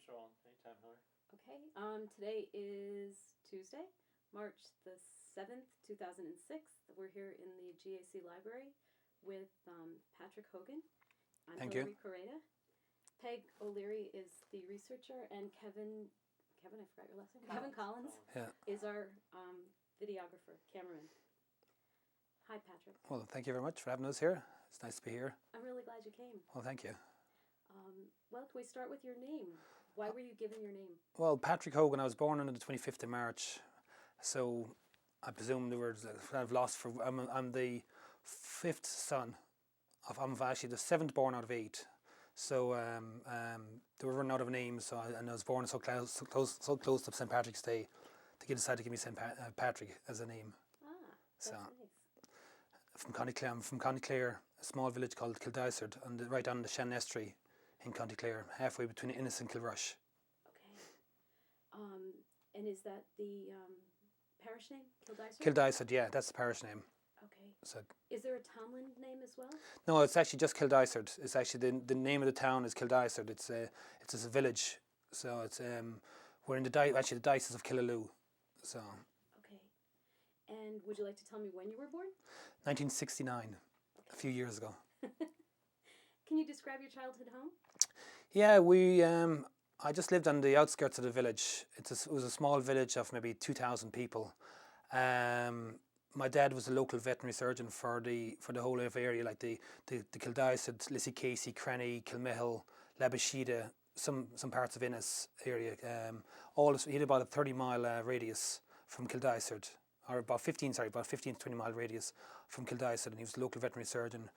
Sean. Anytime, Hillary. Okay, today is Tuesday, March the 7th, 2006. We're here in the GAC library with Patrick Hogan. I'm Thank you. Hillary Correa. Peg O'Leary is the researcher, and Kevin, I forgot your last name. Kevin Collins Yeah. is our videographer, cameraman. Hi, Patrick. Well, thank you very much for having us here. It's nice to be here. I'm really glad you came. Well, thank you. Well, can we start with your name? Why were you given your name? Well, Patrick Hogan, I was born on the 25th of March, so I presume there was kind of lost for. I'm the fifth son I'm actually the seventh born out of eight. So they were running out of names, so and I was born so close to St. Patrick's Day, they decided to give me Patrick as a name. Ah, that's So nice. from County Clare, I'm from County Clare, a small village called Kildysart, right on the Shannon Estuary in County Clare, halfway between Innis and Kilrush. Okay. And is that the parish name, Kildysart? Kildysart, yeah, that's the parish name. Okay. So Is there a townland name as well? no, it's actually just Kildysart. It's actually the name of the town is Kildysart. It's a village. So it's we're in the the diocese of Killaloe. So Okay. And would you like to tell me when you were born? 1969, a few years ago. Can you describe your childhood home? Yeah, we. I just lived on the outskirts of the village. It was a small village of maybe 2,000 people. My dad was a local veterinary surgeon for the whole of area, like the Kildysart, Lissy Casey, Cranny, Kilmihill, Labashida, some parts of Innis area. He had about a 30-mile radius from Kildysart, or about 15 to 20-mile radius from Kildysart, and he was a local veterinary surgeon,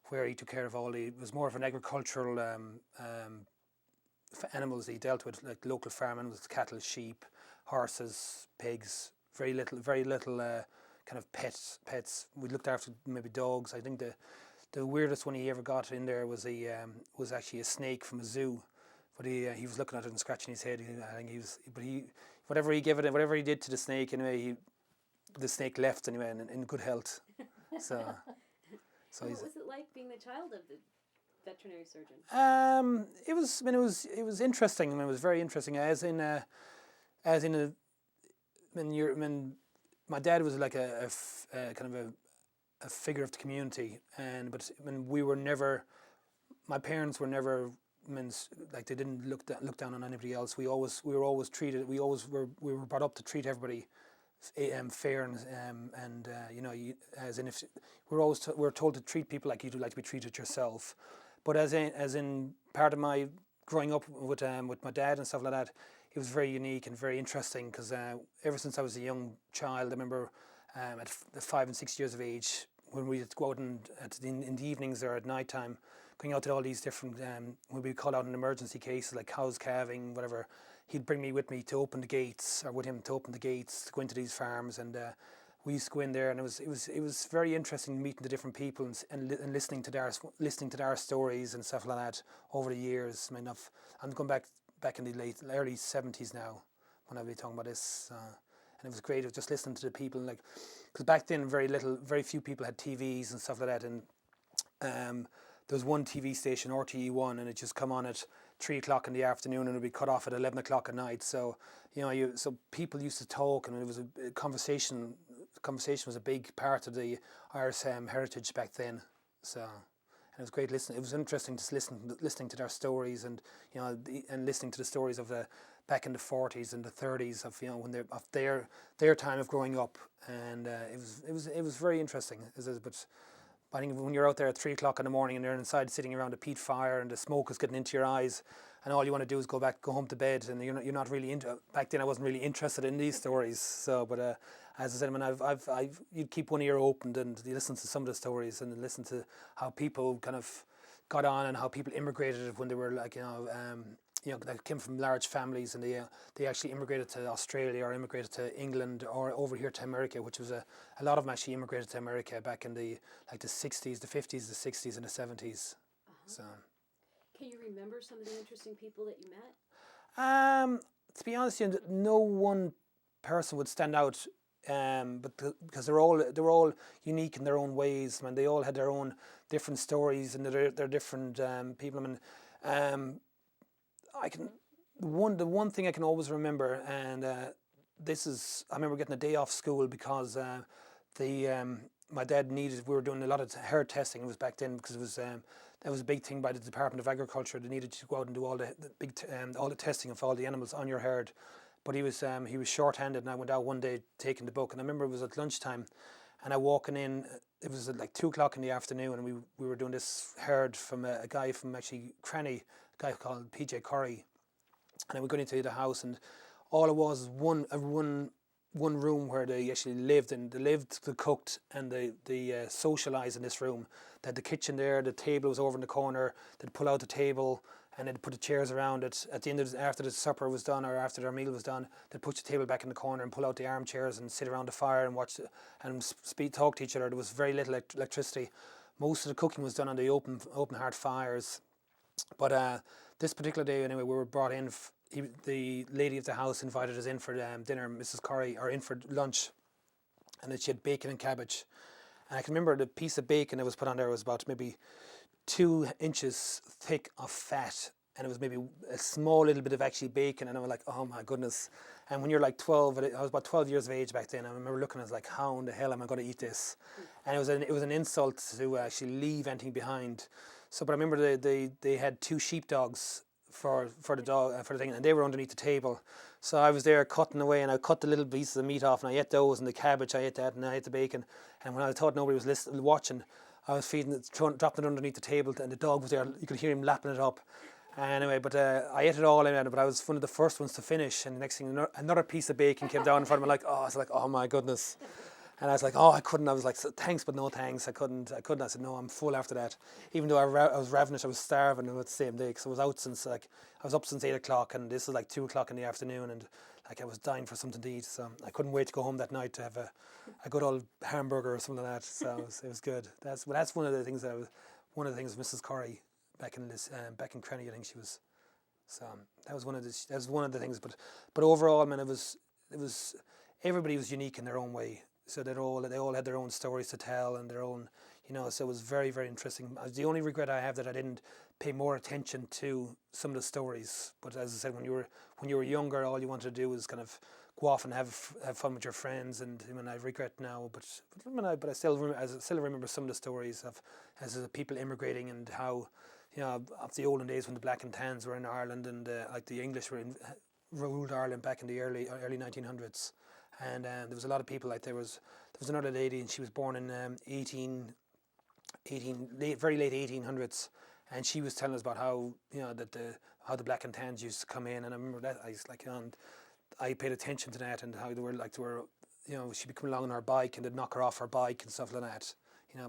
where he took care of it was more of an agricultural animals he dealt with, like local farm animals, cattle, sheep, horses, pigs, very little kind of pets. We looked after maybe dogs. I think the weirdest one he ever got in there was was actually a snake from a zoo. But he was looking at it and scratching his head. I think whatever he gave it, whatever he did to the snake, anyway, the snake left anyway in good health. So What was it like being the child of the veterinary surgeon? It was. I mean, it was interesting. I mean, it was very interesting. When my dad was like a kind of a figure of the community, but when we were never, my parents were never. I mean, like they didn't look down on anybody else. We were always treated. We were brought up to treat everybody fair and as in if we're told to treat people like you'd like to be treated yourself. But as in part of my growing up with my dad and stuff like that, it was very unique and very interesting because ever since I was a young child, I remember at 5 and 6 years of age, when we'd go out in the evenings or at night time, going out to all these different, when we call out in emergency cases like cows calving, whatever, he'd bring me with me to open the gates, or with him to open the gates to go into these farms, and we used to go in there, and it was very interesting meeting the different people and listening to their stories and stuff like that over the years. I mean, I'm going back in the early 70s now when I'll be talking about this. And it was great. It was just listening to the people, like, because back then very few people had TVs and stuff like that. And there was one TV station, RTE1, and it just come on at 3:00 in the afternoon, and it would be cut off at 11:00 at night. So so people used to talk, and it was a conversation. Conversation was a big part of the Irish heritage back then. So. And it was great listening. It was interesting just listening to their stories, and and listening to the stories of back in the 40s and the 30s of when of their time of growing up, and it was very interesting. But I think when you're out there at 3:00 in the morning and you're inside sitting around a peat fire and the smoke is getting into your eyes, and all you want to do is go home to bed, and you're not really into. Back then, I wasn't really interested in these stories. So, but as I said, I mean, you'd keep one ear open and you listen to some of the stories and listen to how people kind of got on and how people immigrated when they were like they came from large families, and they actually immigrated to Australia or immigrated to England or over here to America, which was a lot of them actually immigrated to America back in the 60s, the 50s, the 60s, and the 70s. So. Can you remember some of the interesting people that you met? To be honest, no one person would stand out, but because they were all unique in their own ways. I mean, they all had their own different stories and their different people. I mean, the one thing I can always remember, and I remember getting a day off school because my dad needed. We were doing a lot of herd testing. It was back then because it was that was a big thing by the Department of Agriculture. They needed to go out and do all all the testing of all the animals on your herd. But he was short-handed, and I went out one day taking the book, and I remember it was at lunchtime, and I walking in. It was at like 2 o'clock in the afternoon, and we were doing this herd from a guy from actually Cranny, a guy called PJ Curry, and we got into the house, and all it was one room where they actually lived, and they lived, they cooked, and they socialised in this room. They had the kitchen there, the table was over in the corner. They'd pull out the table and they'd put the chairs around it. At the end of after the supper was done or after their meal was done, they'd put the table back in the corner and pull out the armchairs and sit around the fire and watch and talk to each other. There was very little electricity. Most of the cooking was done on the open heart fires. But this particular day, anyway, we were brought in. The lady of the house invited us in for dinner, Mrs. Curry, or in for lunch, and then she had bacon and cabbage. And I can remember the piece of bacon that was put on there was about maybe 2 inches thick of fat, and it was maybe a small little bit of actually bacon, and I was like, oh my goodness. And when you're like 12, I was about 12 years of age back then, I remember looking, I was like, how in the hell am I going to eat this? And it was an insult to actually leave anything behind. So, but I remember they had 2 sheepdogs for the dog for the thing, and they were underneath the table. So I was there cutting away, and I cut the little pieces of meat off, and I ate those, and the cabbage I ate that, and I ate the bacon. And when I thought nobody was watching, I was feeding it, dropping it underneath the table, and the dog was there. You could hear him lapping it up. Anyway, but I ate it all in, but I was one of the first ones to finish. And the next thing, another piece of bacon came down in front of me. I was like, oh my goodness. And I was like, oh, I couldn't. I was like, thanks, but no thanks. I couldn't. I said, no, I'm full after that. Even though I was ravenous, I was starving the same day because I was out since I was up since 8 o'clock, and this was like 2 o'clock in the afternoon, and I was dying for something to eat. So I couldn't wait to go home that night to have a good old hamburger or something like that. So it was good. That's one of the things one of the things Mrs. Curry back in Crenny, I think she was. So that was one of the things. But overall, man, it was everybody was unique in their own way. So they all had their own stories to tell and their own, so it was very, very interesting. The only regret I have that I didn't pay more attention to some of the stories. But as I said, when you were younger, all you wanted to do was kind of go off and have fun with your friends. And I regret now, but I still remember some of the stories of as the people immigrating and how, of the olden days when the black and tans were in Ireland and like the English ruled Ireland back in the early 1900s. And there was a lot of people, like there was another lady, and she was born in very late 1800s, and she was telling us about how how the black and tans used to come in, and I remember that I was like, and I paid attention to that and how they were she'd be coming along on her bike and they'd knock her off her bike and stuff like that,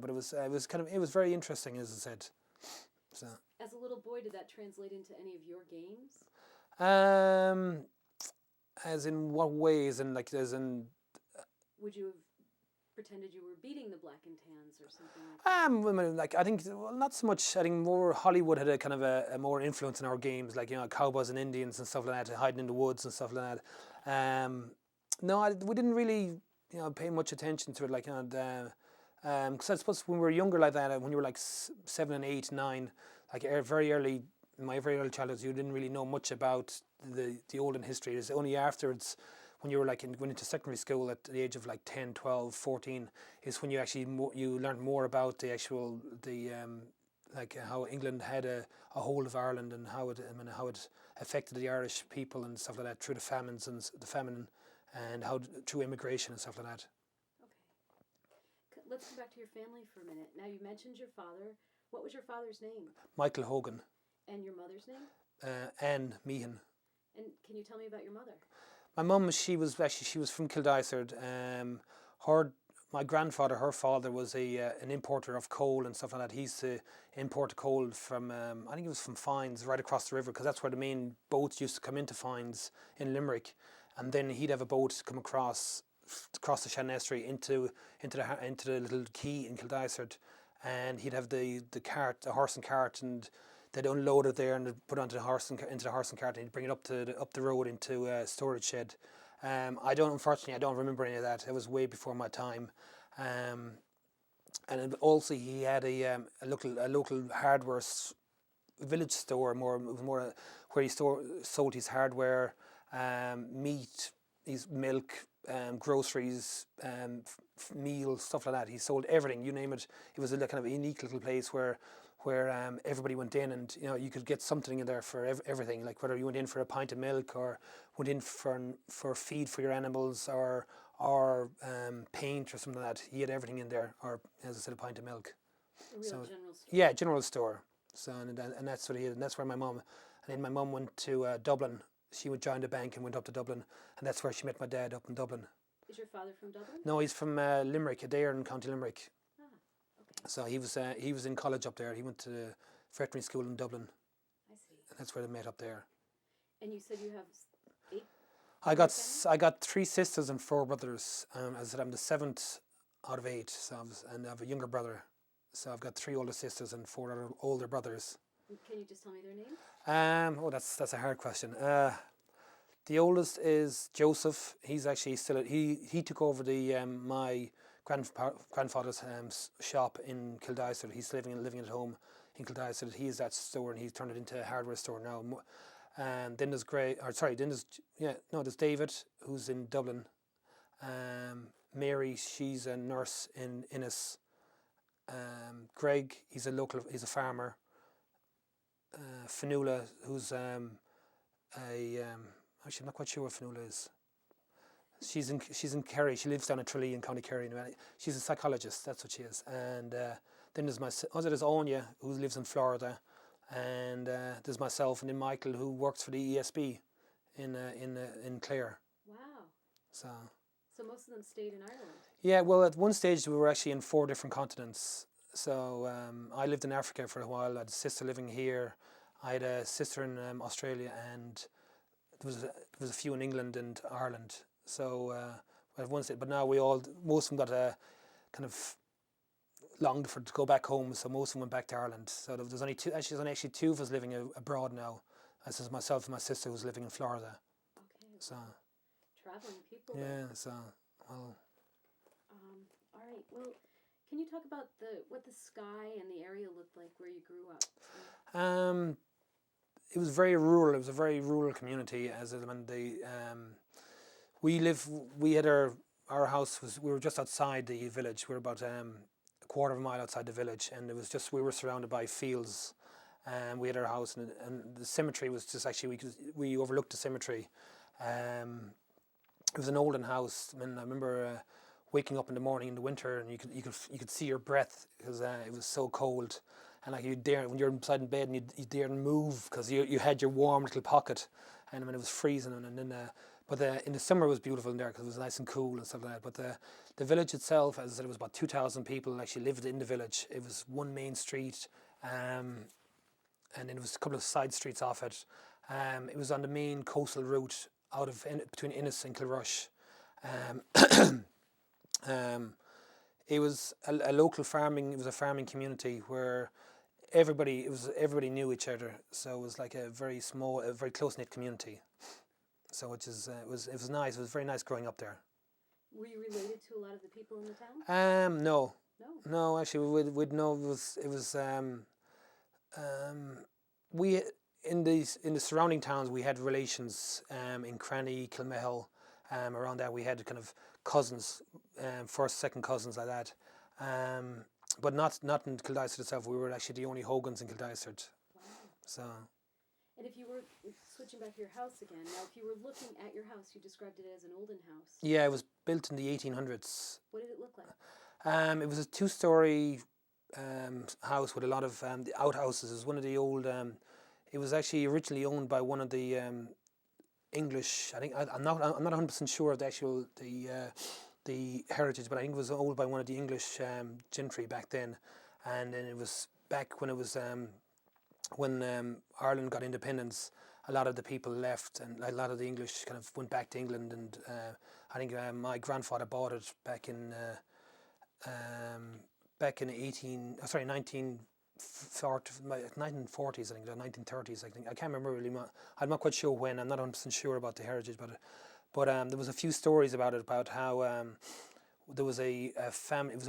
but it was very interesting, as I said. So as a little boy, did that translate into any of your games? As in what ways? And would you have pretended you were beating the black and tans or something like that? I think not so much. I think more Hollywood had a kind of a more influence in our games, like cowboys and Indians and stuff like that, hiding in the woods and stuff like that. No, we didn't really pay much attention to it, because I suppose when we were younger like that, when you were like 7 and 8, 9, like very early. In my very early childhood, you didn't really know much about the olden history. It's only afterwards, when you were went into secondary school at the age of like 10, 12, 14, is when you actually you learned more about the actual how England had a hold of Ireland and how it affected the Irish people and stuff like that through the famine and how through immigration and stuff like that. Okay, let's go back to your family for a minute. Now you mentioned your father. What was your father's name? Michael Hogan. And your mother's name? Anne Meehan. And can you tell me about your mother? My mum, she was from Kildyserd. My grandfather, her father, was an importer of coal and stuff like that. He used to import coal from, I think it was from Fines, right across the river, because that's where the main boats used to come into Fines in Limerick. And then he'd have a boat come across the Shannon Estuary into the little quay in Kildyserd, and he'd have the horse and cart, and they'd unload it there and they'd put it onto the horse and cart, and he'd bring it up the road into a storage shed. Unfortunately, I don't remember any of that. It was way before my time. And also he had a local hardware village store. It was more where he sold his hardware, meat, his milk, groceries, meals, stuff like that. He sold everything, you name it. It was a kind of a unique little place where everybody went in, and you could get something in there for everything. Like whether you went in for a pint of milk, or went in for feed for your animals, or paint or something like that. He had everything in there, or as I said, a pint of milk. A real general store. Yeah, general store. So and that's what he had, and that's where my mum. And then my mum went to Dublin. She would join the bank and went up to Dublin, and that's where she met my dad up in Dublin. Is your father from Dublin? No, he's from Limerick, Adair in County Limerick. Ah, okay. So he was in college up there. He went to the veterinary school in Dublin. I see. And that's where they met up there. And you said you have 8? I got 3 sisters and 4 brothers. As I said, I'm the 7th out of 8. And I have a younger brother. So I've got 3 older sisters and 4 other older brothers. Can you just tell me their names? That's a hard question. The oldest is Joseph. He's actually still he took over the my grandfather's shop in Kildysart. He's living at home in Kildysart. He has that store, and he's turned it into a hardware store now. And then there's there's David, who's in Dublin. Mary, she's a nurse in Innis. Greg, he's a farmer. Fionnuala, who's actually I'm not quite sure what Fionnuala is. She's in Kerry. She lives down in Tralee in County Kerry. She's a psychologist. That's what she is. And then there's there's Anya, who lives in Florida, and there's myself, and then Michael, who works for the ESB in Clare. Wow. So most of them stayed in Ireland. Yeah, well, at one stage we were actually in 4 different continents. So I lived in Africa for a while. I had a sister living here. I had a sister in Australia, and there was a few in England and Ireland. So at one stage, but now most of them got a kind of longed to go back home. So most of them went back to Ireland. So there's only 2. Actually, there's only 2 of us living abroad now. This is myself and my sister, who's living in Florida. Okay. So traveling people. Yeah. So well. All right. Well, can you talk about what the sky and the area looked like where you grew up? It was very rural. It was a very rural community. We had our house we were just outside the village. We were about a quarter of a mile outside the village, and we were surrounded by fields. We had our house, and the cemetery was just actually we overlooked the cemetery. It was an olden house. I remember waking up in the morning in the winter, and you could see your breath because it was so cold, and like when you're inside in bed and you daren't move because you had your warm little pocket, and when it was freezing, and then but in the summer it was beautiful in there because it was nice and cool and stuff like that. But the village itself, as I said, it was about 2,000 people actually lived in the village. It was one main street, and then there was a couple of side streets off it. It was on the main coastal route between Innis and Kilrush. It was a local farming. It was a farming community where everybody knew each other. So it was like a very small, a very close knit community. So it was nice. It was very nice growing up there. Were you related to a lot of the people in the town? No. No. Actually, we'd know we in the surrounding towns we had relations in Cranny, Kilmehel, around that we had kind of cousins, first, second cousins like that, but not in Kildysart itself. We were actually the only Hogans in Kildysart. Wow. So. And if you were switching back to your house again, now if you were looking at your house, you described it as an olden house. Yeah, it was built in the 1800s. What did it look like? It was a 2-story house with a lot of the outhouses. It was one of the old. It was actually originally owned by one of the English. I think I'm not 100% sure of the heritage, but I think it was owned by one of the English gentry back then, and then it was back when it was when Ireland got independence. A lot of the people left, and a lot of the English kind of went back to England, and I think my grandfather bought it back in 1940s, I think, the 1930s. I can't remember really. I'm not quite sure when. I'm not 100% sure about the heritage, but there was a few stories about it, about how there was a family. It was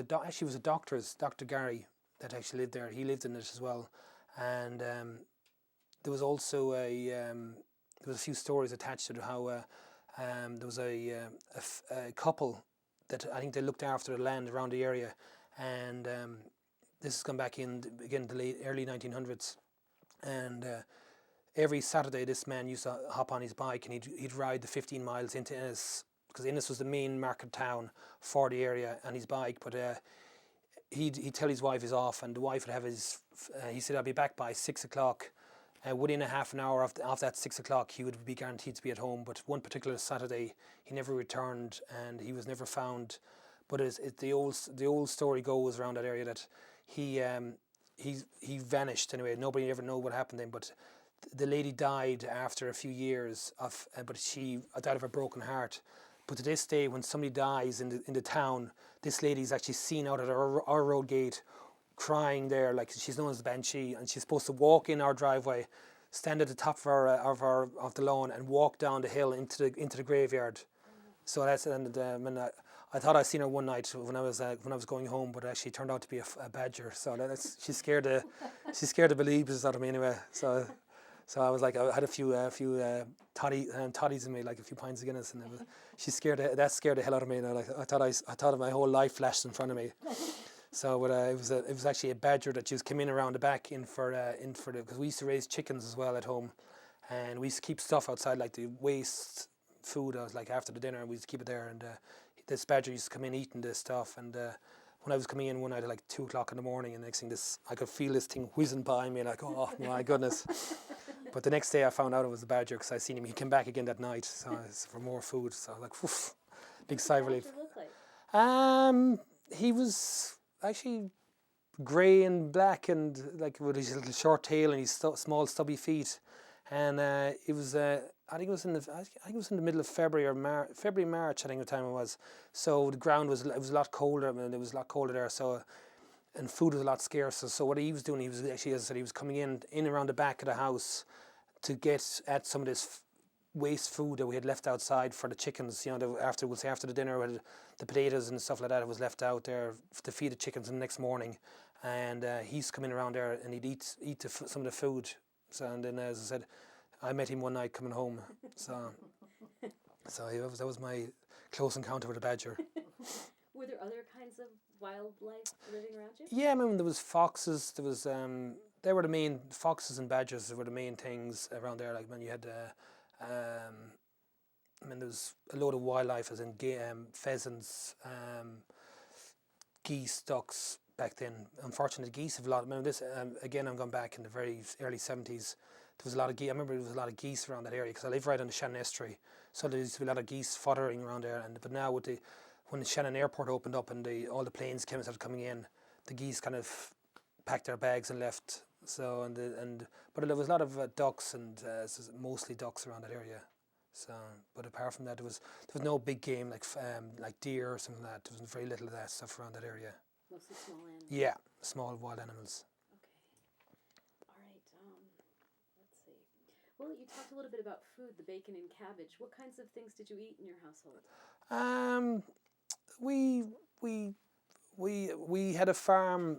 a doctor Gary, that actually lived there. He lived in it as well, and there was also there was a few stories attached to it, how there was a couple that I think they looked after the land around the area, and this has come back in again the early 1900s, and every Saturday this man used to hop on his bike and he'd ride the 15 miles into Innis, because Innis was the main market town for the area, on his bike. But he'd tell his wife he's off, and the wife would have his. He said, "I'll be back by 6 o'clock." Within a half an hour of that 6 o'clock, he would be guaranteed to be at home. But one particular Saturday, he never returned, and he was never found. But the old story goes around that area that he vanished anyway. Nobody ever know what happened to him. But the lady died after a few years of, but she died of a broken heart. But to this day, when somebody dies in the town, this lady is actually seen out at our road gate, crying there, like she's known as the Banshee, and she's supposed to walk in our driveway, stand at the top of the lawn, and walk down the hill into the graveyard. So that's and I thought I seen her one night when I was going home, but it actually turned out to be a badger. So she scared the believers out of me anyway. So I was like, I had a few toddies in me, like a few pints of Guinness, and that scared the hell out of me. And I thought my whole life flashed in front of me. So, but it was actually a badger that just came in around the back because we used to raise chickens as well at home, and we used to keep stuff outside, like the waste food. I was like after the dinner, we used to keep it there, and this badger used to come in eating this stuff, and when I was coming in one night at like 2 o'clock in the morning, and next thing I could feel this thing whizzing by me, like, oh my goodness. But the next day I found out it was the badger, because I seen him. He came back again that night, so it's for more food. So I was like, woof, big sigh of relief. What did the badger look like? He was actually grey and black, and like with his little short tail and his small stubby feet, and it was I think it was in the middle of February or March, I think the time it was. So the ground was a lot colder. I mean, it was a lot colder there. So, and food was a lot scarcer. So what he was doing, he was actually, as I said, he was coming in around the back of the house to get at some of this waste food that we had left outside for the chickens. You know, after the dinner, the potatoes and stuff like that was left out there to feed the chickens the next morning. And he's coming around there, and he'd eat some of the food. So, and then, as I said, I met him one night coming home. So that was my close encounter with a badger. Were there other kinds of wildlife living around you? Yeah, I mean, there was foxes. There was they were the main foxes and badgers were the main things around there. Like when you had I mean, there was a load of wildlife, as in pheasants, geese, ducks back then. Unfortunately, geese have a lot. I mean, this again, I'm going back in the very early 70s. There was a lot of geese. I remember there was a lot of geese around that area because I live right on the Shannon Estuary, so there used to be a lot of geese foddering around there. But now when the Shannon Airport opened up and all the planes started coming in, the geese kind of packed their bags and left. So but there was a lot of ducks and mostly ducks around that area. So, but apart from that, there was no big game like deer or something like that. There was very little of that stuff around that area. Mostly small animals. Yeah, small wild animals. Okay. All right. Let's see. Well, you talked a little bit about food, the bacon and cabbage. What kinds of things did you eat in your household? We had a farm.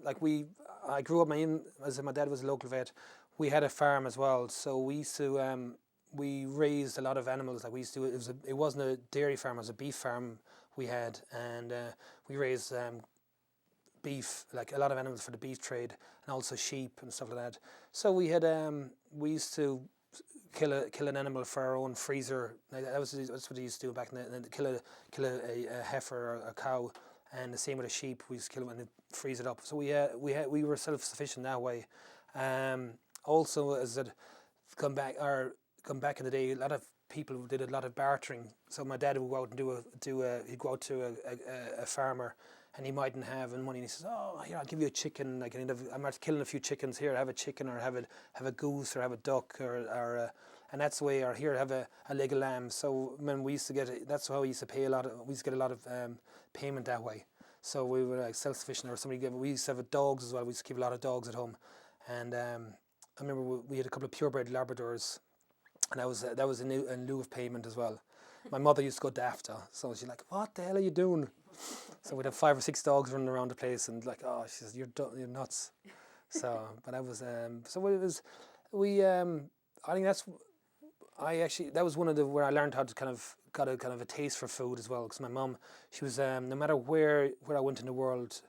I grew up. My dad was a local vet. We had a farm as well, so we used to we raised a lot of animals. Like we used to. It wasn't a dairy farm; it was a beef farm we had, and we raised beef, like a lot of animals for the beef trade, and also sheep and stuff like that. So we used to kill an animal for our own freezer. That's what they used to do back then. Kill a heifer or a cow. And the same with a sheep, we used to kill them and freeze it up. So we were self-sufficient that way. Also, as I said, come back in the day, a lot of people did a lot of bartering. So my dad would go out and he'd go out to a farmer, and he mightn't have any money. And he says, "Oh, here, I'll give you a chicken. Like I'm out killing a few chickens. Here, have a chicken, or have a goose, or have a duck, and that's the way. Or here, have a leg of lamb." So when we used to get, that's how we used to pay a lot. We used to get a lot of payment that way. So we were like self-sufficient, or we used to have dogs as well. We used to keep a lot of dogs at home, and I remember we had a couple of purebred Labradors, and that was in lieu of payment as well. My mother used to go daft, so she's like, "What the hell are you doing?" So we'd have 5 or 6 dogs running around the place, and like, "Oh," she says, "You're nuts." So, but I was so it was we I think that was one of the where I learned how to got a taste for food as well, because my mum, she was no matter where I went in the world,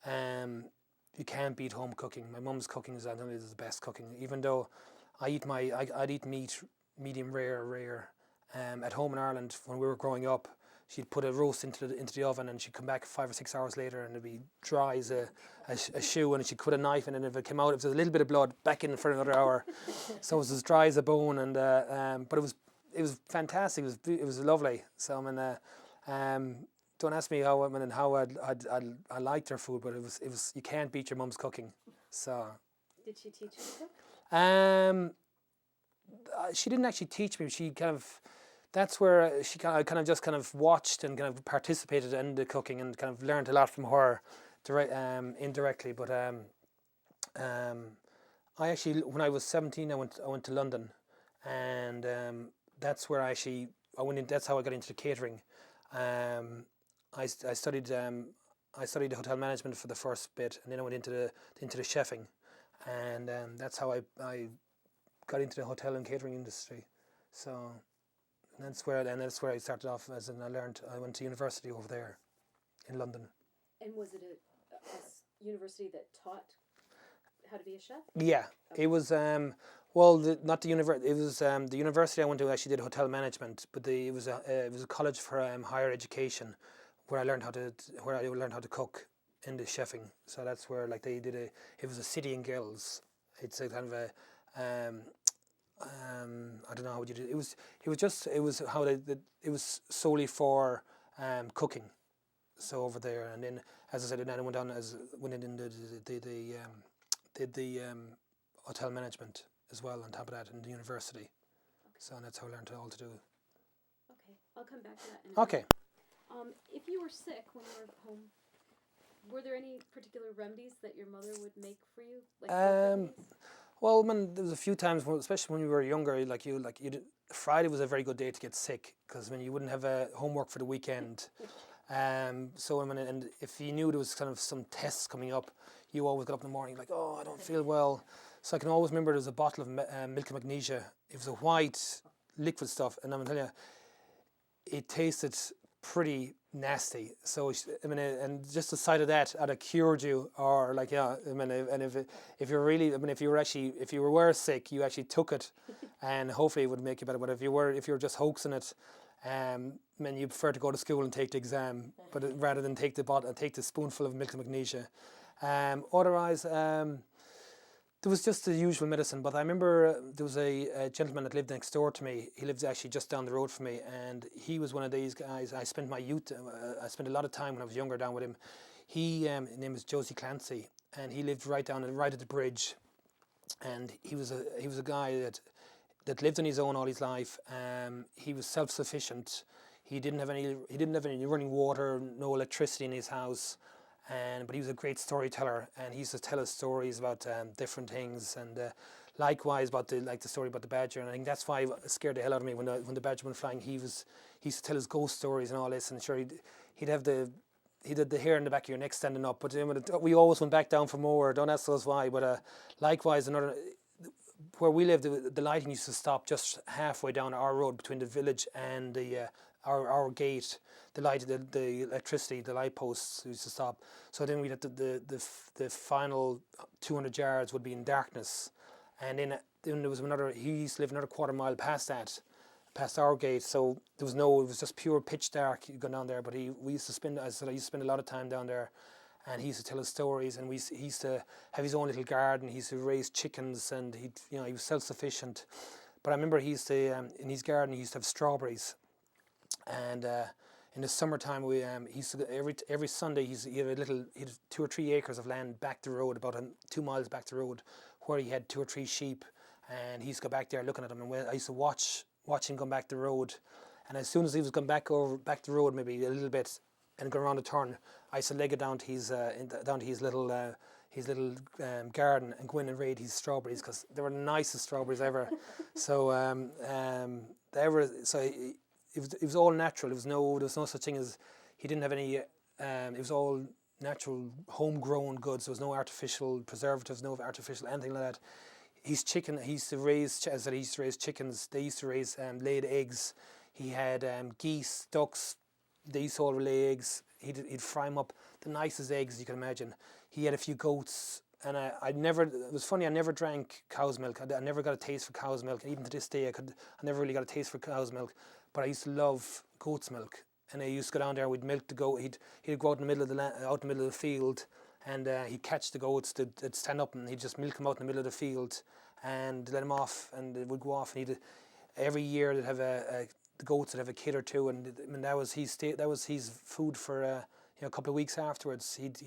you can't beat home cooking. My mum's cooking is, I think, is the best cooking. Even though I'd eat meat medium rare. At home in Ireland when we were growing up, she'd put a roast into the oven, and she'd come back 5 or 6 hours later, and it'd be dry as a shoe, and she'd put a knife in, and if it came out, if there was a little bit of blood, back in for another hour. So it was as dry as a bone, and but it was fantastic. It was lovely. So I mean, don't ask me how I liked her food, but it was you can't beat your mum's cooking. So. Did she teach you to cook? She didn't actually teach me. She that's where I kind of watched and kind of participated in the cooking, and kind of learned a lot from her, indirectly. But I actually, when I was 17, I went to London, and that's where I went in. That's how I got into the catering. I studied the hotel management for the first bit, and then I went into the chefing, and that's how I got into the hotel and catering industry. So that's where I started off as, and I went to university over there in London. And was it a university that taught how to be a chef? Yeah, okay. It was not the university. It was the university I went to actually did hotel management, but it was a college for higher education, where I learned how to cook in the chefing. So that's where they did it was a City and Guilds. It's a kind of a I don't know how would you do it. It was solely for cooking. So over there, and then, as I said, then I went into the hotel management as well on top of that in the university. Okay. So that's how I learned all to do. Okay, I'll come back to that in a minute. Okay. If you were sick when you were home, were there any particular remedies that your mother would make for you? Well, there was a few times, especially when we were younger, Friday was a very good day to get sick, because when you wouldn't have homework for the weekend. So and if you knew there was kind of some tests coming up, you always got up in the morning oh, I don't feel well. So I can always remember there was a bottle of milk and magnesia. It was a white liquid stuff, and I'm telling you, it tasted pretty nasty. So and just the sight of that either cured you, or and if you're really, if you were sick, you actually took it, and hopefully it would make you better. But if you were just hoaxing it, you prefer to go to school and take the exam, but rather than take the spoonful of milk and magnesia. Otherwise, there was just the usual medicine. But I remember there was a gentleman that lived next door to me. He lived actually just down the road from me, and he was one of these guys. I spent my youth. I spent a lot of time when I was younger down with him. His name was Josie Clancy, and he lived right at the bridge. And he was a guy that lived on his own all his life. He was self-sufficient. He didn't have any running water, no electricity in his house, but he was a great storyteller, and he used to tell us stories about different things, and likewise about the story about the badger. And I think that's why it scared the hell out of me when the badger went flying. He used to tell us ghost stories and all this, and sure he'd had the hair in the back of your neck standing up. But we always went back down for more. Don't ask us why. But likewise, where we lived, the lighting used to stop just halfway down our road between the village and our gate. The electricity, the light posts used to stop. So then we'd have the final 200 yards would be in darkness, and then there was he used to live another quarter mile past our gate. So it was just pure pitch dark going down there. But I used to spend a lot of time down there. And he used to tell us stories, and he used to have his own little garden. He used to raise chickens, and he was self-sufficient. But I remember he used to in his garden he used to have strawberries, and in the summertime he used to every Sunday he had 2 or 3 acres of land back the road, about 2 miles back the road, where he had 2 or 3 sheep, and he used to go back there looking at them. And I used to watch him come back the road, and as soon as he was going back the road maybe a little bit, and go around the turn, I used to leg it down to his little garden and go in and raid his strawberries, because they were the nicest strawberries ever. So it was all natural. There was no such thing as, he didn't have any. It was all natural, homegrown goods. There was no artificial preservatives, no artificial anything like that. he's chicken. He used to raise, as I said, he used to raise chickens. They used to raise laid eggs. He had geese, ducks. They used to all lay eggs. He'd fry them up, the nicest eggs you can imagine. He had a few goats, and I never. It was funny. I never drank cow's milk. I never got a taste for cow's milk. And even to this day, I never really got a taste for cow's milk. But I used to love goat's milk. And I used to go down there. We'd milk the goat. He'd go out in the middle of out in the middle of the field, and he'd catch the goats. They'd stand up, and he'd just milk them out in the middle of the field, and let them off, and they would go off. And every year they'd have the goats would have a kid or two, and I mean, that was his food for a couple of weeks afterwards. He'd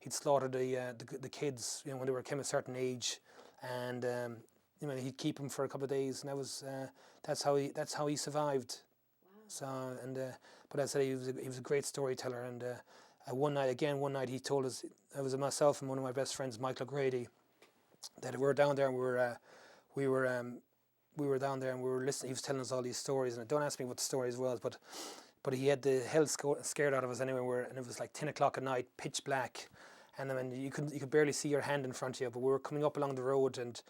slaughter the kids, when they came a certain age, and he'd keep them for a couple of days, and that's how he survived. Wow. So but as I said, he was a great storyteller, and one night he told us, it was myself and one of my best friends, Michael O'Grady, that we were down there and we were down there and we were listening. He was telling us all these stories, and don't ask me what the stories was, but he had the hell scared out of us anyway. And it was like 10 o'clock at night, pitch black, and I mean you could barely see your hand in front of you. But we were coming up along the road, and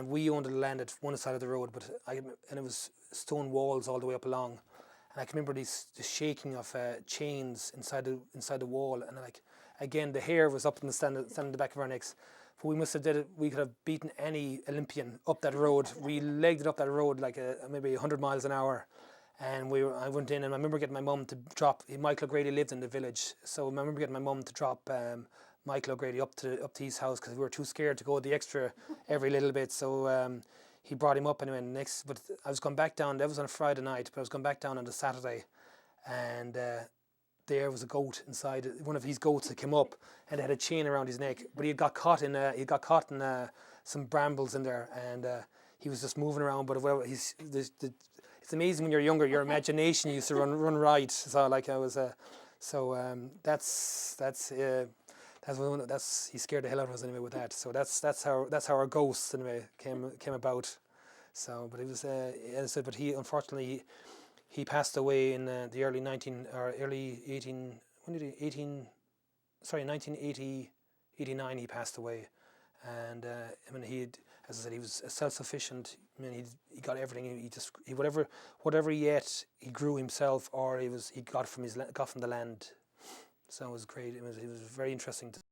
we owned the land at one side of the road, and it was stone walls all the way up along. And I can remember the shaking of chains inside the wall, and again the hair was up in the stand in the back of our necks. But we must have did it. We could have beaten any Olympian up that road. We legged it up that road like maybe 100 miles an hour, and I went in, and I remember getting my mum to drop. Michael O'Grady lived in the village, so I remember getting my mum to drop Michael O'Grady up to his house because we were too scared to go the extra every little bit. So he brought him up anyway. But I was going back down. That was on a Friday night, but I was going back down on the Saturday, and there was a goat inside. One of his goats that came up and had a chain around his neck, but he got caught in some brambles in there, and he was just moving around. But whatever, it's amazing when you're younger, your imagination used to run right. So he scared the hell out of us anyway with that. So that's how our ghosts anyway came about. So, but it was as I said, but he unfortunately he passed away in the early 1989 he passed away, and as I said, he was self-sufficient. I mean, he got everything. Whatever he ate, he grew himself, or he got from the land. So it was great. It was very interesting to